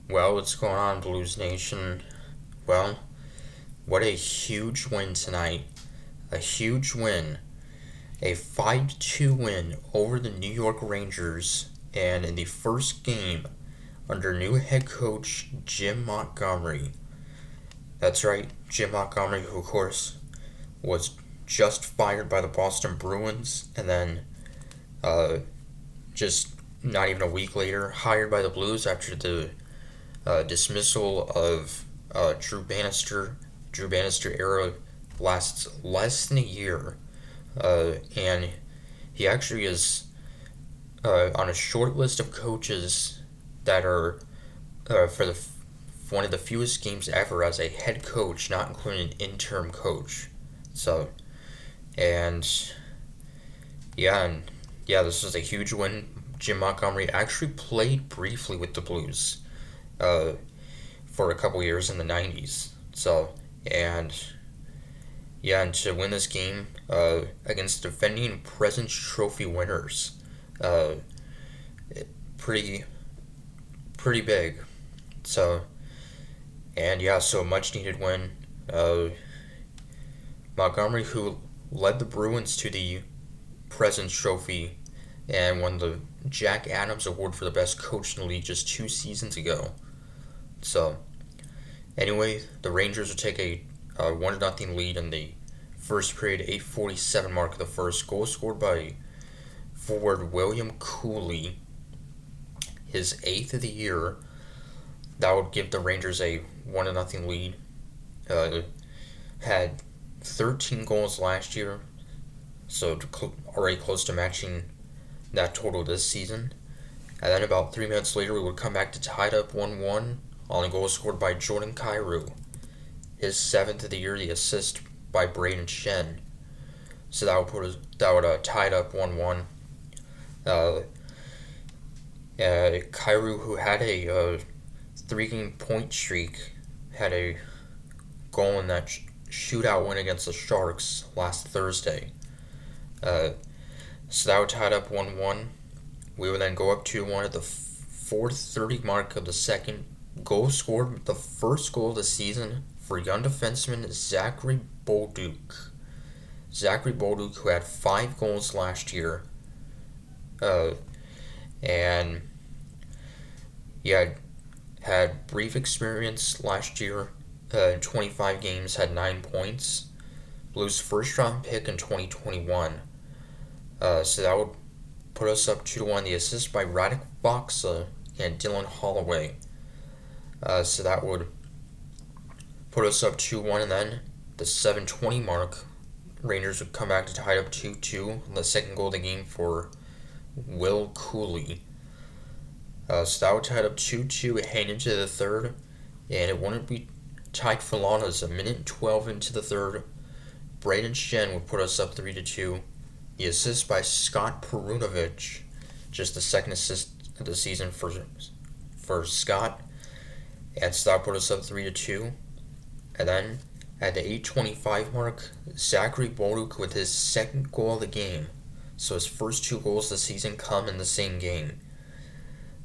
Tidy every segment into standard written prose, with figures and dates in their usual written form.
Well, what's going on, Blues Nation? Well, what a huge win tonight. A huge win. A 5-2 win over the New York Rangers, and in the first game under new head coach Jim Montgomery. That's right, Jim Montgomery, who, of course, was just fired by the Boston Bruins, and then uh, just not even a week later, hired by the Blues after the dismissal of Drew Bannister. Drew Bannister era lasts less than a year, and he actually is on a short list of coaches that are for the one of the fewest games ever as a head coach, not including an interim coach. So, and yeah, this was a huge win. Jim Montgomery actually played briefly with the Blues uh, for a couple years in the 90s. So, and yeah, and to win this game against defending President's Trophy winners, uh, pretty pretty big. So, and yeah, so a much needed win. Uh, Montgomery, who led the Bruins to the President's Trophy and won the Jack Adams Award for the best coach in the league just 2 seasons ago. So, anyway, the Rangers would take a 1-0 lead in the first period, 8:47 mark of the first. Goal scored by forward William Cooley, his eighth of the year. That would give the Rangers a 1-0 lead. Had 13 goals last year, so already close to matching that total this season. And then about 3 minutes later, we would come back to tie it up 1-1 on a goal scored by Jordan Kyrou, his seventh of the year, the assist by Braden Shen. So that would tie it up 1-1. Uh, Kyrou, who had a 3-game point streak, had a goal in that shootout win against the Sharks last Thursday. So that would tie it up 1-1. We would then go up 2-1 at the 4:30 mark of the second. Goal scored, the first goal of the season for young defenseman Zachary Bolduc. Zachary Bolduc, who had 5 goals last year, and yeah, had brief experience last year. In 25 games, had 9 points. Blues first round pick in 2021. So that would put us up 2-1. The assist by Radek Faksa and Dylan Holloway. So that would put us up 2-1, and then the 7:20 mark, Rangers would come back to tie it up 2-2. The second goal of the game for Will Cooley. So that would tie it up 2-2 heading into the third, and it wouldn't be tied for long as a minute 12 into the third. Braden Shen would put us up 3-2. The assist by Scott Perunovich, just the second assist of the season for Scott, and so that put us up 3-2. And then at the 8:25 mark, Zachary Bolduc with his second goal of the game. So his first 2 goals of the season come in the same game.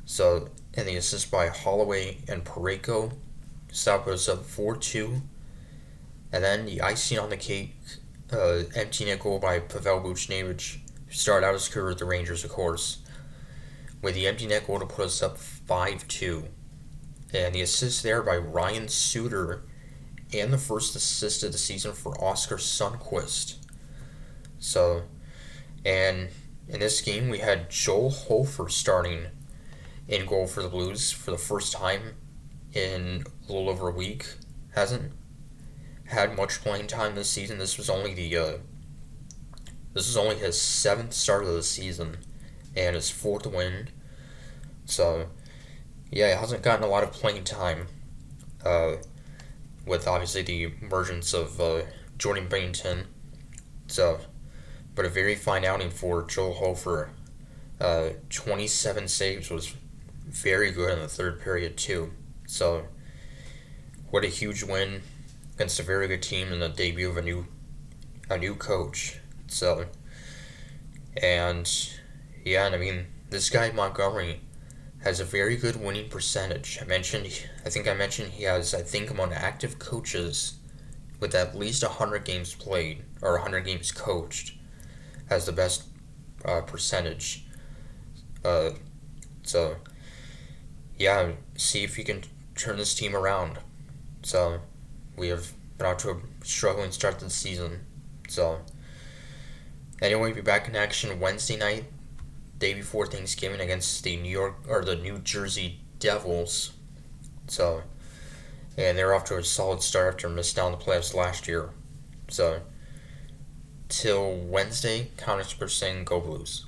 So, and the assist by Holloway and Pareko. So that put us up 4-2. And then the icing on the cake, empty net goal by Pavel Buchnevich, who started out his career with the Rangers, of course, with the empty net goal to put us up 5-2. And the assist there by Ryan Suter, and the first assist of the season for Oscar Sundqvist. So, and in this game, we had Joel Hofer starting in goal for the Blues for the first time in a little over a week. Hasn't had much playing time this season. This was only his 7th start of the season and his 4th win. So yeah, he hasn't gotten a lot of playing time. With obviously the emergence of Jordan Binnington. So, but a very fine outing for Joel Hofer. 27 saves was very good in the third period too. So, what a huge win against a very good team and the debut of a new coach. So, and yeah, and I mean, this guy Montgomery has a very good winning percentage. I think I mentioned he has, I think, among active coaches with at least 100 games played or 100 games coached, has the best percentage. Uh, so, yeah, see if you can turn this team around. So, we have been out to a struggling start to the season. So, anyway, we'll be back in action Wednesday night, day before Thanksgiving, against the New Jersey Devils. So, and they're off to a solid start after missing out on the playoffs last year. So, till Wednesday, Counters per saying go Blues.